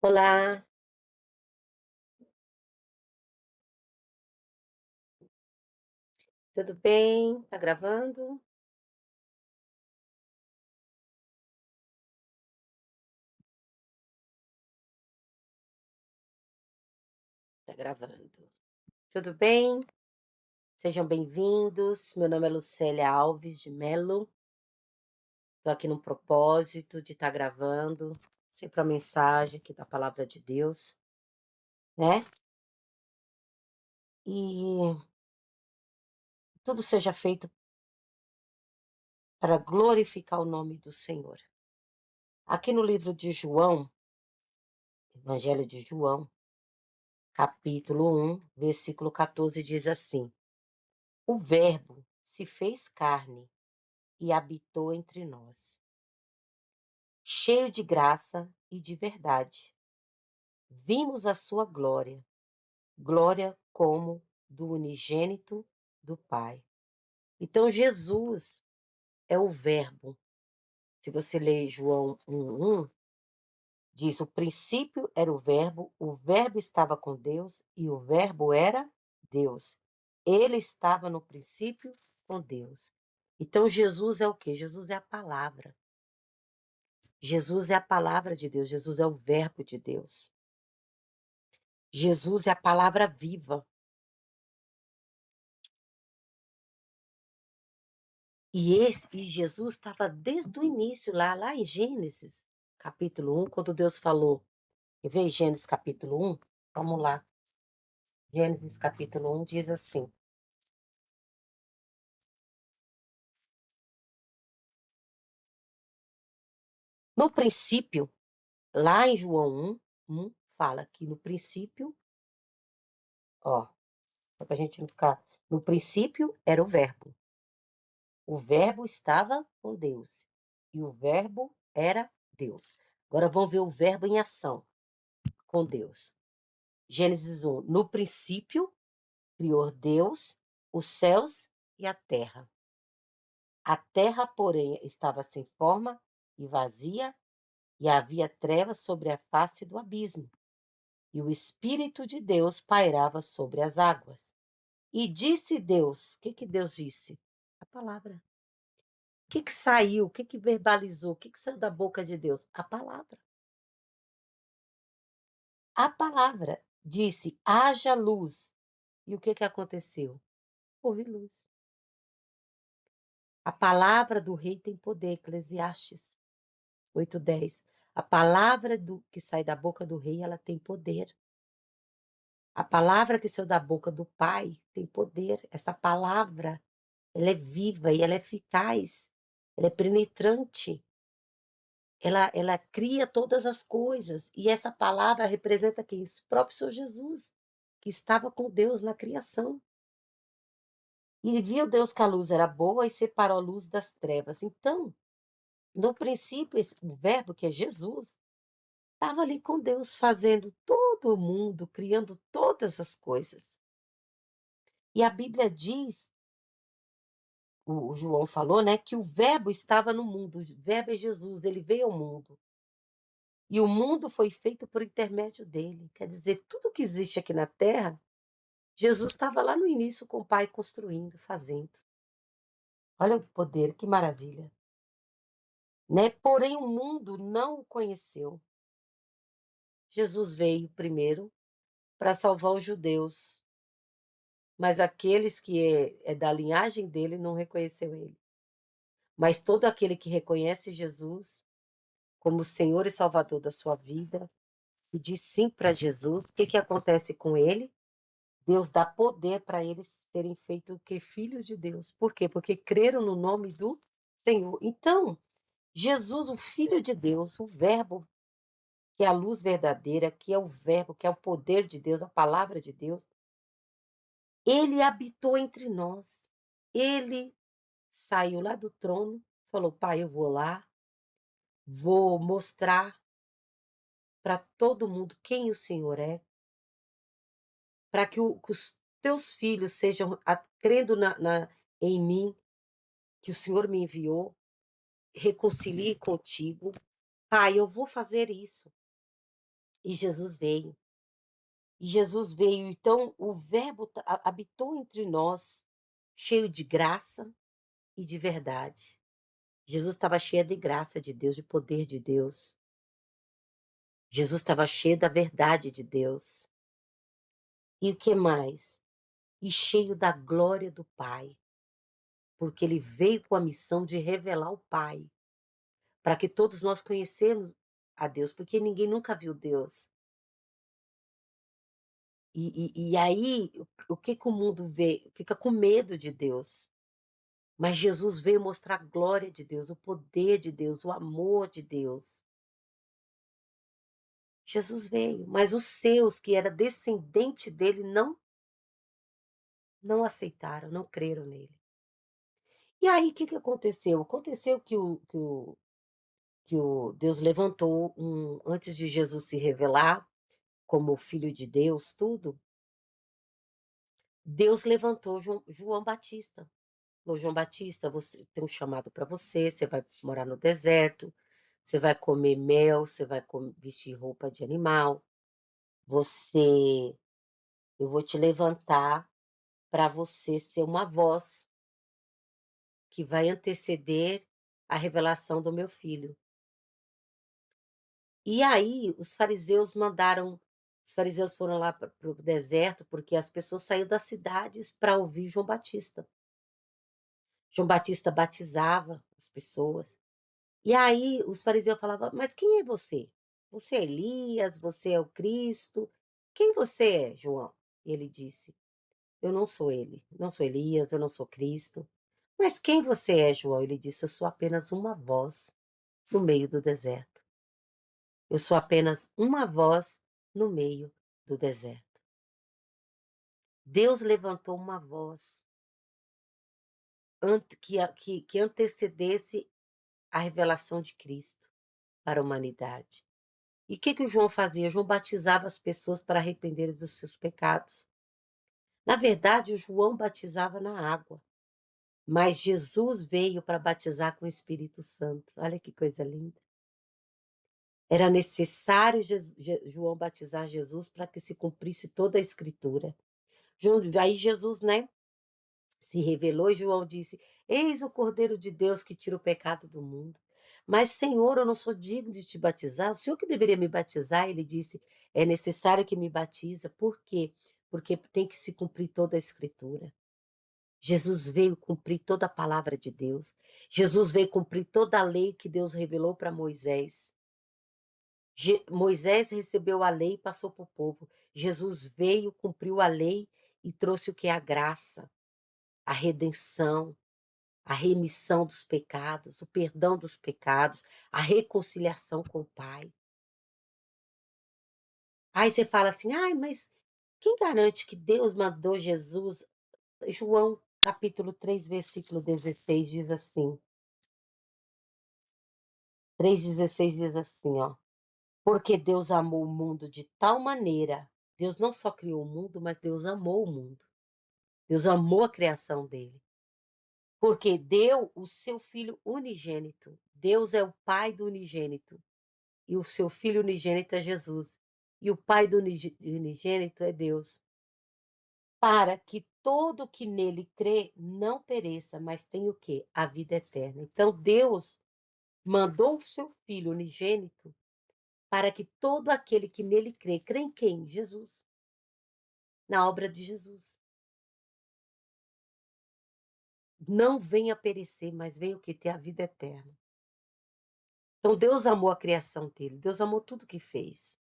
Olá, tudo bem? Tá gravando? Tá gravando. Tudo bem? Sejam bem-vindos. Meu nome é Lucélia Alves de Melo. Tô aqui no propósito de estar gravando, sempre a mensagem aqui da palavra de Deus, né? E tudo seja feito para glorificar o nome do Senhor. Aqui no livro de João, Evangelho de João, capítulo 1, versículo 14, diz assim: O Verbo se fez carne e habitou entre nós, cheio de graça e de verdade. Vimos a sua glória, glória como do unigênito do Pai. Então, Jesus é o Verbo. Se você ler João 1:1, diz: o princípio era o Verbo estava com Deus e o Verbo era Deus. Ele estava no princípio com Deus. Então, Jesus é o quê? Jesus é a palavra. Jesus é a palavra de Deus, Jesus é o Verbo de Deus. Jesus é a palavra viva. E Jesus estava desde o início, lá em Gênesis, capítulo 1, quando Deus falou. Quer ver Gênesis capítulo 1? Vamos lá. Gênesis capítulo 1 diz assim: No princípio, lá em João 1, fala que no princípio, ó, só pra gente não ficar. No princípio era o Verbo. O Verbo estava com Deus. E o Verbo era Deus. Agora vamos ver o Verbo em ação com Deus. Gênesis 1. No princípio, criou Deus os céus e a terra. A terra, porém, estava sem forma e vazia, e havia trevas sobre a face do abismo. E o Espírito de Deus pairava sobre as águas. E disse Deus, o que que Deus disse? A palavra. O que que saiu? O que que verbalizou? O que que saiu da boca de Deus? A palavra. A palavra disse: haja luz. E o que que aconteceu? Houve luz. A palavra do rei tem poder, Eclesiastes 8:10. A palavra que sai da boca do rei, ela tem poder. A palavra que saiu da boca do pai tem poder. Essa palavra, ela é viva e ela é eficaz. Ela é penetrante. Ela cria todas as coisas. E essa palavra representa quem? O próprio Senhor Jesus, que estava com Deus na criação. E viu Deus que a luz era boa e separou a luz das trevas. Então, no princípio, o Verbo, que é Jesus, estava ali com Deus, fazendo todo o mundo, criando todas as coisas. E a Bíblia diz, o João falou, né, que o Verbo estava no mundo, o Verbo é Jesus, ele veio ao mundo. E o mundo foi feito por intermédio dele. Quer dizer, tudo que existe aqui na Terra, Jesus estava lá no início com o Pai construindo, fazendo. Olha o poder, que maravilha. Né? Porém, o mundo não o conheceu. Jesus veio primeiro para salvar os judeus, mas aqueles que é da linhagem dele não reconheceu ele. Mas todo aquele que reconhece Jesus como Senhor e Salvador da sua vida e diz sim para Jesus, o que que acontece com ele? Deus dá poder para eles serem feitos o que? Filhos de Deus. Por quê? Porque creram no nome do Senhor. Então, Jesus, o Filho de Deus, o Verbo, que é a luz verdadeira, que é o Verbo, que é o poder de Deus, a palavra de Deus, ele habitou entre nós. Ele saiu lá do trono, falou: Pai, eu vou lá, vou mostrar para todo mundo quem o Senhor é, para que os teus filhos sejam, crendo em mim, que o Senhor me enviou, reconcilie contigo. Pai, eu vou fazer isso. E Jesus veio. E Jesus veio, então o Verbo habitou entre nós, cheio de graça e de verdade. Jesus estava cheio de graça de Deus, de poder de Deus. Jesus estava cheio da verdade de Deus. E o que mais? E cheio da glória do Pai, porque ele veio com a missão de revelar o Pai, para que todos nós conhecemos a Deus, porque ninguém nunca viu Deus. E aí, o que que o mundo vê? Fica com medo de Deus. Mas Jesus veio mostrar a glória de Deus, o poder de Deus, o amor de Deus. Jesus veio, mas os seus, que era descendente dele, não aceitaram, não creram nele. E aí, o que que aconteceu? Aconteceu que o Deus levantou antes de Jesus se revelar como o Filho de Deus, tudo, Deus levantou João Batista. Falou: "João Batista, você tem um chamado para você, você vai morar no deserto, você vai comer mel, você vai vestir roupa de animal, você eu vou te levantar para você ser uma voz que vai anteceder a revelação do meu filho". E aí os fariseus foram lá para o deserto, porque as pessoas saíam das cidades para ouvir João Batista. João Batista batizava as pessoas. E aí os fariseus falavam: "Mas quem é você? Você é Elias? Você é o Cristo? Quem você é, João?" E ele disse: "Eu não sou ele, não sou Elias, eu não sou Cristo." "Mas quem você é, João?" Ele disse: "Eu sou apenas uma voz no meio do deserto. Eu sou apenas uma voz no meio do deserto." Deus levantou uma voz que antecedesse a revelação de Cristo para a humanidade. E o que que o João fazia? João batizava as pessoas para arrependerem dos seus pecados. Na verdade, o João batizava na água, mas Jesus veio para batizar com o Espírito Santo. Olha que coisa linda. Era necessário João batizar Jesus para que se cumprisse toda a Escritura. Aí Jesus, né, se revelou e João disse: "Eis o Cordeiro de Deus que tira o pecado do mundo." "Mas, Senhor, eu não sou digno de te batizar, o Senhor que deveria me batizar." Ele disse: "É necessário que me batiza." Por quê? Porque tem que se cumprir toda a Escritura. Jesus veio cumprir toda a palavra de Deus. Jesus veio cumprir toda a lei que Deus revelou para Moisés. Moisés recebeu a lei e passou para o povo. Jesus veio, cumpriu a lei e trouxe o que é a graça, a redenção, a remissão dos pecados, o perdão dos pecados, a reconciliação com o Pai. Aí você fala assim: "Ai, mas quem garante que Deus mandou Jesus?" João capítulo 3 versículo 16 diz assim, 3,16 diz assim, ó: "Porque Deus amou o mundo de tal maneira." Deus não só criou o mundo, mas Deus amou o mundo. Deus amou a criação dele, porque deu o seu filho unigênito. Deus é o pai do unigênito. E o seu filho unigênito é Jesus. E o pai do unigênito é Deus. Para que todo que nele crê não pereça, mas tenha o quê? A vida eterna. Então Deus mandou o seu filho unigênito para que todo aquele que nele crê em quem? Jesus. Na obra de Jesus. Não venha perecer, mas venha o quê? Ter a vida eterna. Então Deus amou a criação dele, Deus amou tudo que fez.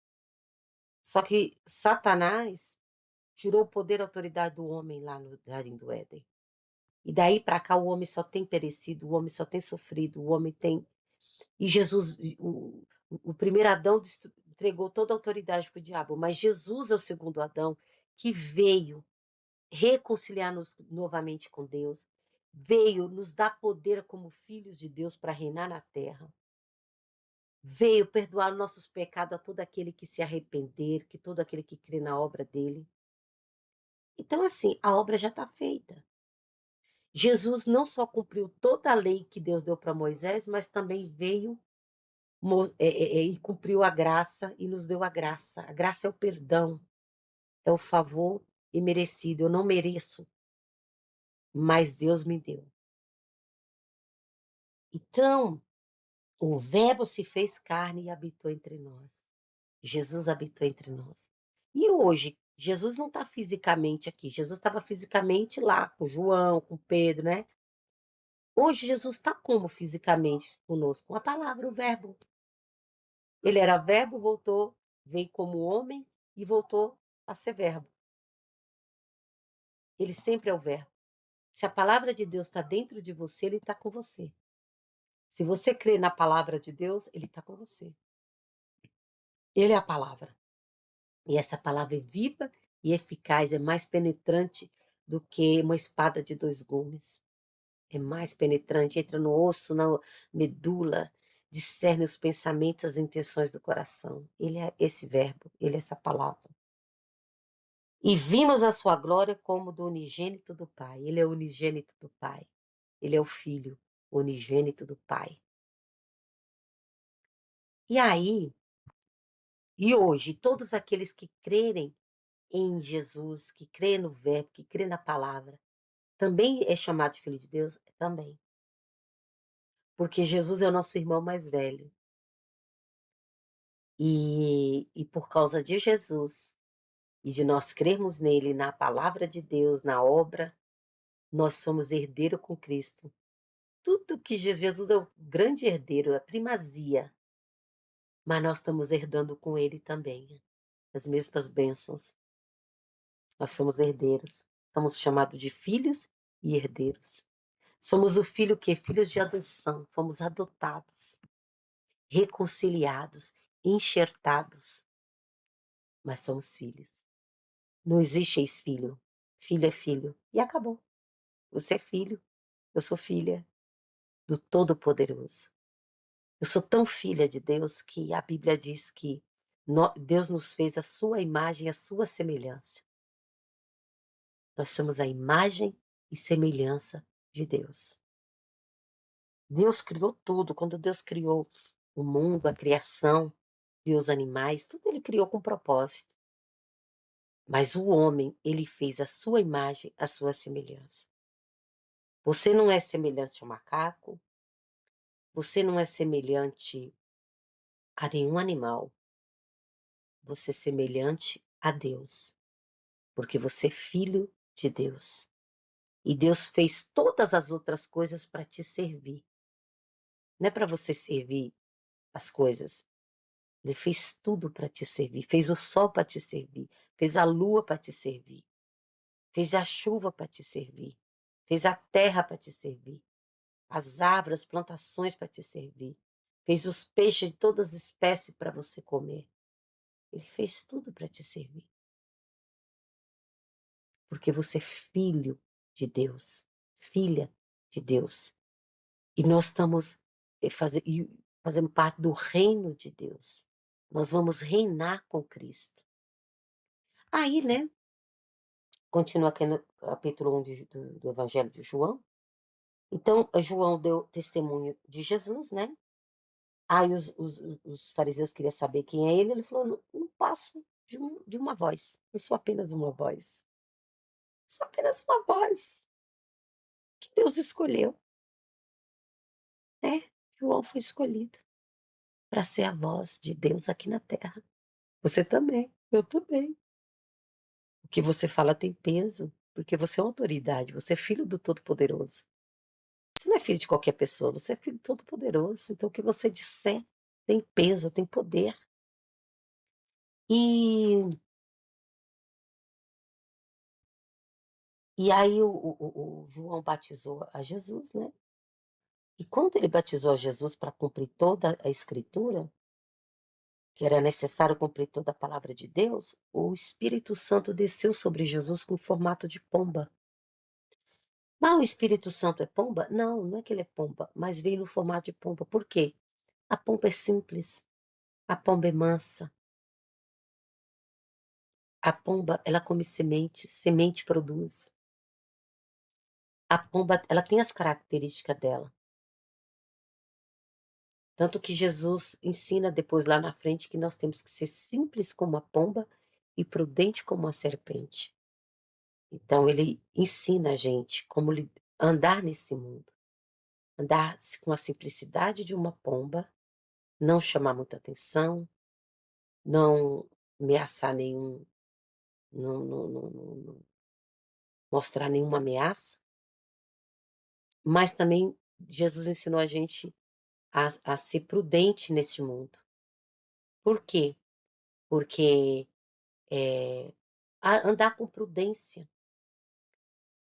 Só que Satanás tirou o poder e a autoridade do homem lá no jardim do Éden. E daí para cá o homem só tem perecido, o homem só tem sofrido, o homem tem e Jesus o primeiro Adão entregou toda a autoridade para o diabo, mas Jesus é o segundo Adão, que veio reconciliar-nos novamente com Deus, veio nos dar poder como filhos de Deus para reinar na terra, veio perdoar nossos pecados a todo aquele que se arrepender, que todo aquele que crê na obra dele. Então assim, a obra já está feita. Jesus não só cumpriu toda a lei que Deus deu para Moisés, mas também veio E cumpriu a graça e nos deu a graça. A graça é o perdão, é o favor imerecido. Eu não mereço, mas Deus me deu. Então, o Verbo se fez carne e habitou entre nós. Jesus habitou entre nós. E hoje, Jesus não está fisicamente aqui. Jesus estava fisicamente lá com João, com Pedro, né? Hoje, Jesus está como fisicamente conosco? Com a palavra, o Verbo. Ele era Verbo, voltou, veio como homem e voltou a ser Verbo. Ele sempre é o Verbo. Se a palavra de Deus está dentro de você, ele está com você. Se você crê na palavra de Deus, ele está com você. Ele é a palavra. E essa palavra é viva e eficaz, é mais penetrante do que uma espada de dois gumes. É mais penetrante, entra no osso, na medula, discerne os pensamentos, as intenções do coração. Ele é esse verbo, ele é essa palavra. E vimos a sua glória como do unigênito do Pai. Ele é o unigênito do Pai. Ele é o Filho unigênito do Pai. E aí, e hoje, todos aqueles que crerem em Jesus, que crê no Verbo, que crê na palavra, também é chamado de filho de Deus? Também. Porque Jesus é o nosso irmão mais velho. E por causa de Jesus e de nós crermos nele, na palavra de Deus, na obra, nós somos herdeiro com Cristo. Tudo que Jesus é o grande herdeiro, a primazia, mas nós estamos herdando com ele também as mesmas bênçãos. Nós somos herdeiros, somos chamados de filhos e herdeiros. Somos o filho que? Filhos de adoção, fomos adotados, reconciliados, enxertados, mas somos filhos. Não existe ex-filho, filho é filho, e acabou. Você é filho, eu sou filha do Todo-Poderoso. Eu sou tão filha de Deus que a Bíblia diz que Deus nos fez a sua imagem e a sua semelhança. Nós somos a imagem e semelhança de Deus. Deus criou tudo. Quando Deus criou o mundo, a criação, criou os animais, tudo ele criou com propósito. Mas o homem, ele fez a sua imagem, a sua semelhança. Você não é semelhante ao macaco, você não é semelhante a nenhum animal. Você é semelhante a Deus, porque você é filho de Deus. E Deus fez todas as outras coisas para te servir. Não é para você servir as coisas. Ele fez tudo para te servir. Fez o sol para te servir. Fez a lua para te servir. Fez a chuva para te servir. Fez a terra para te servir. As árvores, as plantações para te servir. Fez os peixes de todas as espécies para você comer. Ele fez tudo para te servir. Porque você é filho de Deus, filha de Deus. E nós estamos fazendo parte do reino de Deus. Nós vamos reinar com Cristo. Aí, né? Continua aqui no capítulo 1 do Evangelho de João. Então, João deu testemunho de Jesus, né? Aí os fariseus queriam saber quem é ele. Ele falou: não, não passo de uma voz. Eu sou apenas uma voz. Sou apenas uma voz que Deus escolheu, né? João foi escolhido para ser a voz de Deus aqui na terra. Você também, eu também. O que você fala tem peso, porque você é uma autoridade, você é filho do Todo-Poderoso. Você não é filho de qualquer pessoa, você é filho do Todo-Poderoso. Então o que você disser tem peso, tem poder. E, e aí o João batizou a Jesus, né? E quando ele batizou a Jesus para cumprir toda a Escritura, que era necessário cumprir toda a palavra de Deus, o Espírito Santo desceu sobre Jesus com formato de pomba. Mas o Espírito Santo é pomba? Não, não é que ele é pomba, mas veio no formato de pomba. Por quê? A pomba é simples, a pomba é mansa, a pomba ela come semente, semente produz. A pomba ela tem as características dela. Tanto que Jesus ensina depois lá na frente que nós temos que ser simples como a pomba e prudente como a serpente. Então ele ensina a gente como andar nesse mundo, andar com a simplicidade de uma pomba, não chamar muita atenção, não ameaçar nenhum, não mostrar nenhuma ameaça, mas também Jesus ensinou a gente a ser prudente nesse mundo. Por quê? Porque andar com prudência,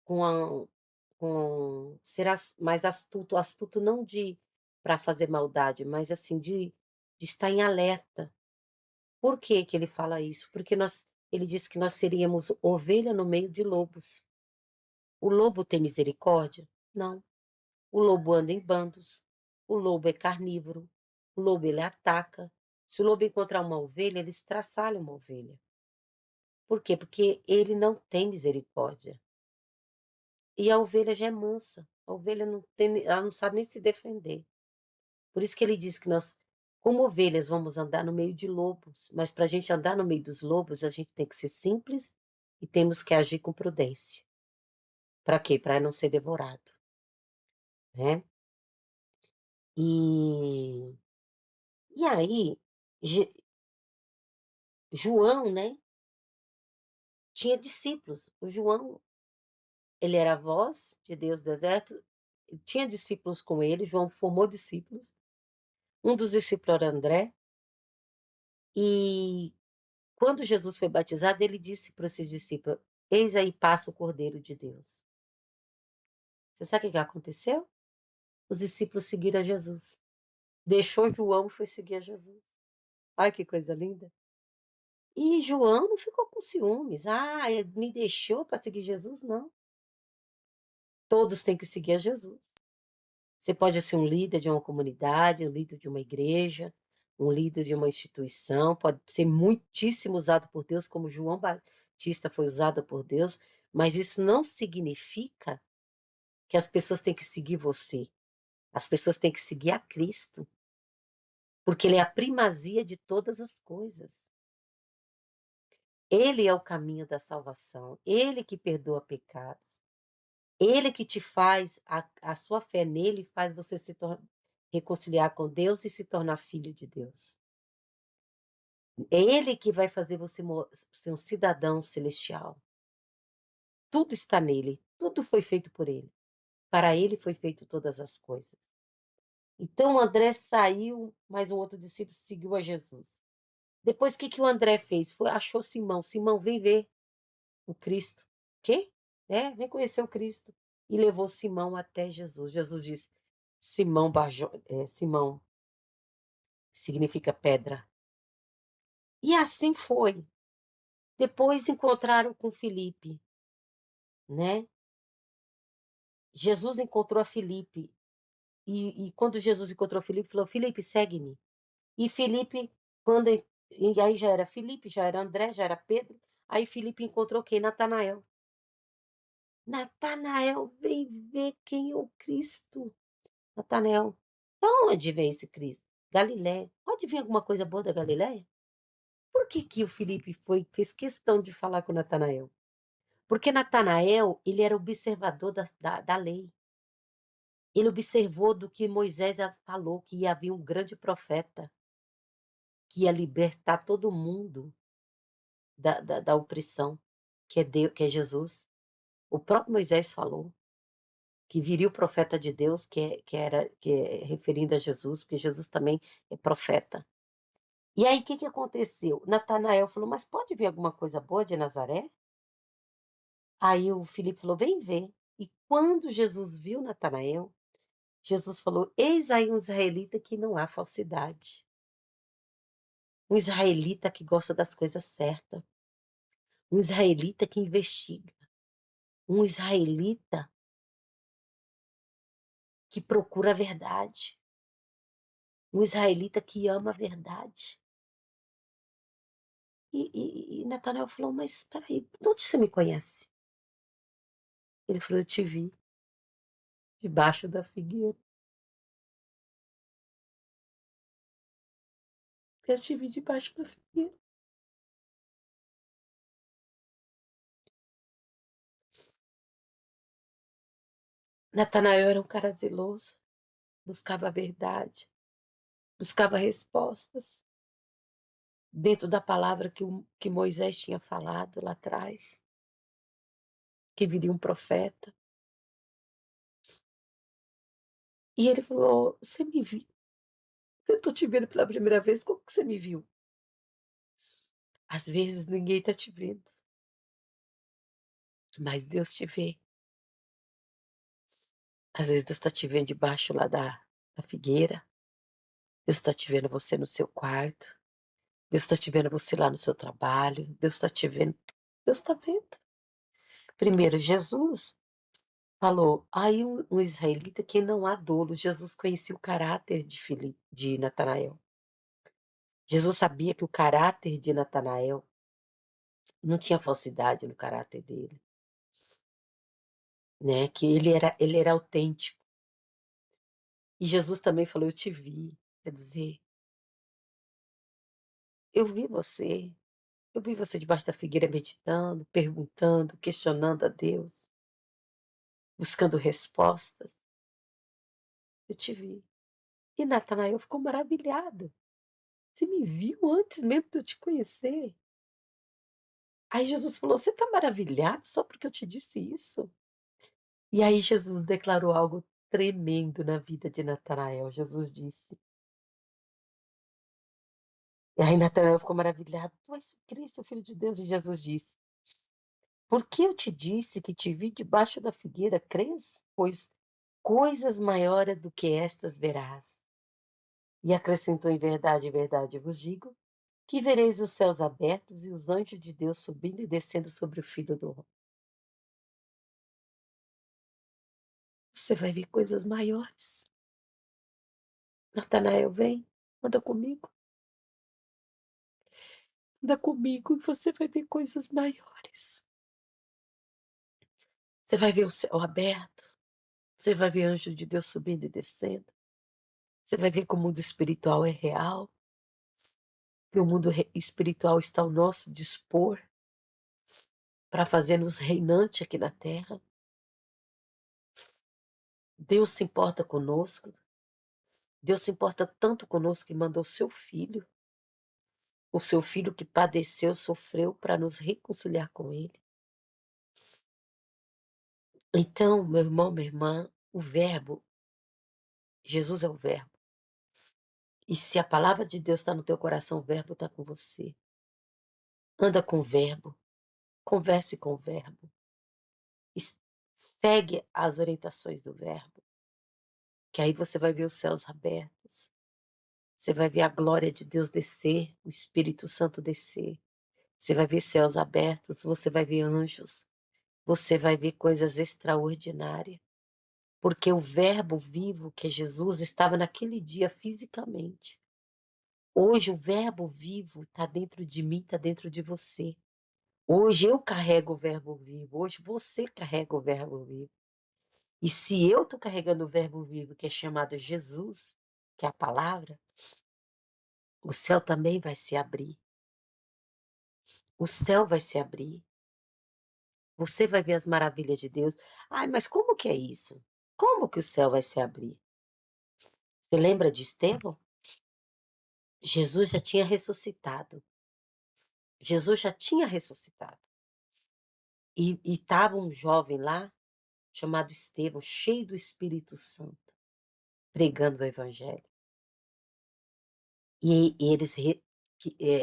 com a ser mais astuto, astuto não de para fazer maldade, mas assim de estar em alerta. Por que que ele fala isso? Porque ele diz que nós seríamos ovelha no meio de lobos. O lobo tem misericórdia? Não. O lobo anda em bandos. O lobo é carnívoro. O lobo ele ataca. Se o lobo encontrar uma ovelha, ele estraçalha uma ovelha. Por quê? Porque ele não tem misericórdia. E a ovelha já é mansa. A ovelha não tem, ela não sabe nem se defender. Por isso que ele diz que nós, como ovelhas, vamos andar no meio de lobos. Mas para a gente andar no meio dos lobos, a gente tem que ser simples e temos que agir com prudência. Para quê? Para não ser devorado, né? E, e aí, Je- João, né? Tinha discípulos. O João, ele era a voz de Deus do deserto. Tinha discípulos com ele. João formou discípulos. Um dos discípulos era André. E quando Jesus foi batizado, ele disse para esses discípulos: Eis aí passa o Cordeiro de Deus. Você sabe o que aconteceu? Os discípulos seguiram a Jesus. Deixou João e foi seguir a Jesus. Olha que coisa linda. E João não ficou com ciúmes. Ah, ele me deixou para seguir Jesus? Não. Todos têm que seguir a Jesus. Você pode ser um líder de uma comunidade, um líder de uma igreja, um líder de uma instituição, pode ser muitíssimo usado por Deus, como João Batista foi usado por Deus, mas isso não significa que as pessoas têm que seguir você. As pessoas têm que seguir a Cristo, porque Ele é a primazia de todas as coisas. Ele é o caminho da salvação, Ele que perdoa pecados, Ele que te faz, a sua fé nele faz você reconciliar com Deus e se tornar filho de Deus. É Ele que vai fazer você ser um cidadão celestial. Tudo está nele, tudo foi feito por ele. Para ele foi feito todas as coisas. Então o André saiu, mas um outro discípulo seguiu a Jesus. Depois, o que que o André fez? Achou Simão. Simão, vem ver o Cristo. Quê? Vem conhecer o Cristo. E levou Simão até Jesus. Jesus disse, Simão significa pedra. E assim foi. Depois encontraram com Filipe, né? Jesus encontrou a Filipe. E quando Jesus encontrou Filipe, falou, Filipe, segue-me. E Filipe, e aí já era Filipe, já era André, já era Pedro. Aí Filipe encontrou quem? Natanael. Natanael, vem ver quem é o Cristo. Natanael, da onde vem esse Cristo? Galiléia. Pode vir alguma coisa boa da Galiléia? Por que que o Filipe fez questão de falar com Natanael? Porque Natanael, ele era observador da lei. Ele observou do que Moisés falou, que ia vir um grande profeta, que ia libertar todo mundo da opressão, que é Deus, que é Jesus. O próprio Moisés falou que viria o profeta de Deus, que é referindo a Jesus, porque Jesus também é profeta. E aí, o que que aconteceu? Natanael falou, mas pode vir alguma coisa boa de Nazaré? Aí o Filipe falou, vem ver. E quando Jesus viu Natanael, Jesus falou, eis aí um israelita que não há falsidade. Um israelita que gosta das coisas certas. Um israelita que investiga. Um israelita que procura a verdade. Um israelita que ama a verdade. E Natanael falou, mas espera aí, de onde você me conhece? Ele falou, eu te vi debaixo da figueira. Eu te vi debaixo da figueira. Natanael era um cara zeloso, buscava a verdade, buscava respostas dentro da palavra que Moisés tinha falado lá atrás, que viria um profeta. E ele falou: "Você me viu? Eu estou te vendo pela primeira vez, como que você me viu?" Às vezes ninguém está te vendo, mas Deus te vê. Às vezes Deus está te vendo debaixo lá da figueira, Deus está te vendo você no seu quarto, Deus está te vendo você lá no seu trabalho, Deus está te vendo, Deus está vendo. Primeiro, Jesus falou: aí um israelita que não há dolo. Jesus conhecia o caráter de Natanael. Jesus sabia que o caráter de Natanael não tinha falsidade no caráter dele, né? Que ele era autêntico. E Jesus também falou: eu te vi. Quer dizer, eu vi você. Eu vi você debaixo da figueira meditando, perguntando, questionando a Deus, buscando respostas. Eu te vi. E Natanael ficou maravilhado. Você me viu antes mesmo de eu te conhecer? Aí Jesus falou: você está maravilhado só porque eu te disse isso? E aí Jesus declarou algo tremendo na vida de Natanael. Jesus disse. E aí Natanael ficou maravilhado. Tu és o Cristo, o Filho de Deus. E Jesus disse: por que eu te disse que te vi debaixo da figueira, crês? Pois coisas maiores do que estas verás. E acrescentou: em verdade vos digo, que vereis os céus abertos e os anjos de Deus subindo e descendo sobre o Filho do Homem. Você vai ver coisas maiores. Natanael, vem, anda comigo. Anda comigo e você vai ver coisas maiores. Você vai ver o céu aberto. Você vai ver anjos de Deus subindo e descendo. Você vai ver que o mundo espiritual é real. Que o mundo espiritual está ao nosso dispor para fazer-nos reinante aqui na terra. Deus se importa conosco. Deus se importa tanto conosco que mandou o seu filho que padeceu, sofreu para nos reconciliar com ele. Então, meu irmão, minha irmã, o verbo, Jesus é o verbo. E se a palavra de Deus está no teu coração, o verbo está com você. Anda com o verbo, converse com o verbo, es- segue as orientações do verbo, que aí você vai ver os céus abertos, você vai ver a glória de Deus descer, o Espírito Santo descer, você vai ver céus abertos, você vai ver anjos, você vai ver coisas extraordinárias, porque o verbo vivo que é Jesus estava naquele dia fisicamente. Hoje o verbo vivo está dentro de mim, está dentro de você. Hoje eu carrego o verbo vivo, hoje você carrega o verbo vivo. E se eu estou carregando o verbo vivo, que é chamado Jesus, que é a palavra, o céu também vai se abrir. O céu vai se abrir. Você vai ver as maravilhas de Deus. Ai, mas como que é isso? Como que o céu vai se abrir? Você lembra de Estevão? Jesus já tinha ressuscitado. Jesus já tinha ressuscitado. E estava um jovem lá, chamado Estevão, cheio do Espírito Santo, pregando o Evangelho. E eles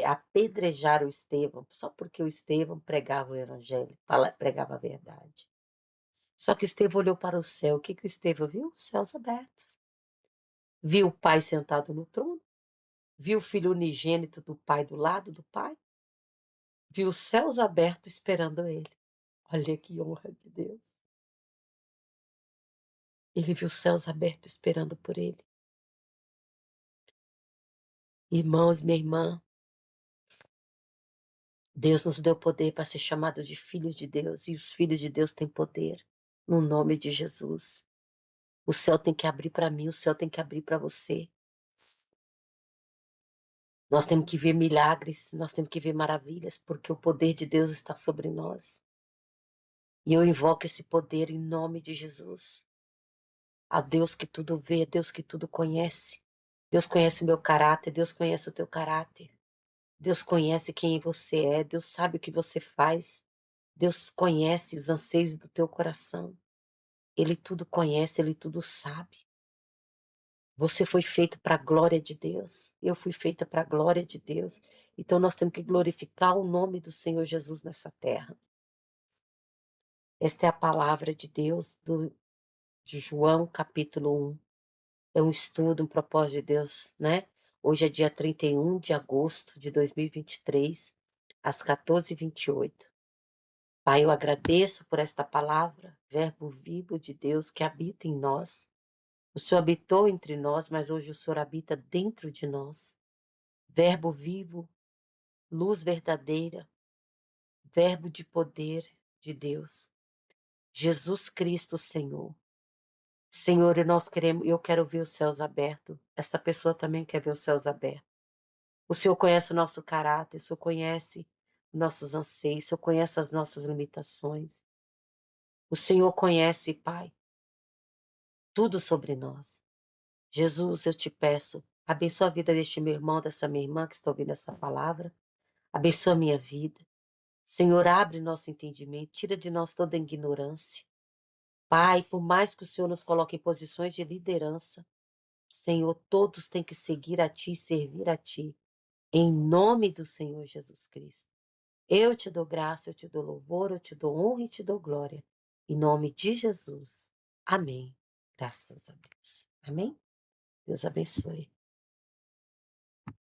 apedrejaram o Estevão, só porque o Estevão pregava o Evangelho, pregava a verdade. Só que Estevão olhou para o céu. O que que o Estevão viu? Os céus abertos. Viu o pai sentado no trono. Viu o filho unigênito do pai do lado do pai. Viu os céus abertos esperando ele. Olha que honra de Deus. Ele viu os céus abertos esperando por ele. Irmãos, minha irmã, Deus nos deu poder para ser chamado de filhos de Deus. E os filhos de Deus têm poder. No nome de Jesus. O céu tem que abrir para mim, o céu tem que abrir para você. Nós temos que ver milagres, nós temos que ver maravilhas, porque o poder de Deus está sobre nós. E eu invoco esse poder em nome de Jesus. A Deus que tudo vê, Deus que tudo conhece. Deus conhece o meu caráter, Deus conhece o teu caráter. Deus conhece quem você é, Deus sabe o que você faz. Deus conhece os anseios do teu coração. Ele tudo conhece, ele tudo sabe. Você foi feito para a glória de Deus. Eu fui feita para a glória de Deus. Então nós temos que glorificar o nome do Senhor Jesus nessa terra. Esta é a palavra de Deus de João, capítulo 1. É um estudo, um propósito de Deus, né? Hoje é dia 31 de agosto de 2023, às 14h28. Pai, eu agradeço por esta palavra, verbo vivo de Deus que habita em nós. O Senhor habitou entre nós, mas hoje o Senhor habita dentro de nós. Verbo vivo, luz verdadeira, verbo de poder de Deus. Jesus Cristo, Senhor. Senhor, eu quero ver os céus abertos. Essa pessoa também quer ver os céus abertos. O Senhor conhece o nosso caráter, o Senhor conhece nossos anseios, o Senhor conhece as nossas limitações. O Senhor conhece, Pai, tudo sobre nós. Jesus, eu te peço, abençoa a vida deste meu irmão, dessa minha irmã que está ouvindo essa palavra. Abençoa a minha vida. Senhor, abre nosso entendimento, tira de nós toda a ignorância. Pai, por mais que o Senhor nos coloque em posições de liderança, Senhor, todos têm que seguir a Ti e servir a Ti. Em nome do Senhor Jesus Cristo. Eu te dou graça, eu te dou louvor, eu te dou honra e te dou glória. Em nome de Jesus. Amém. Graças a Deus. Amém? Deus abençoe.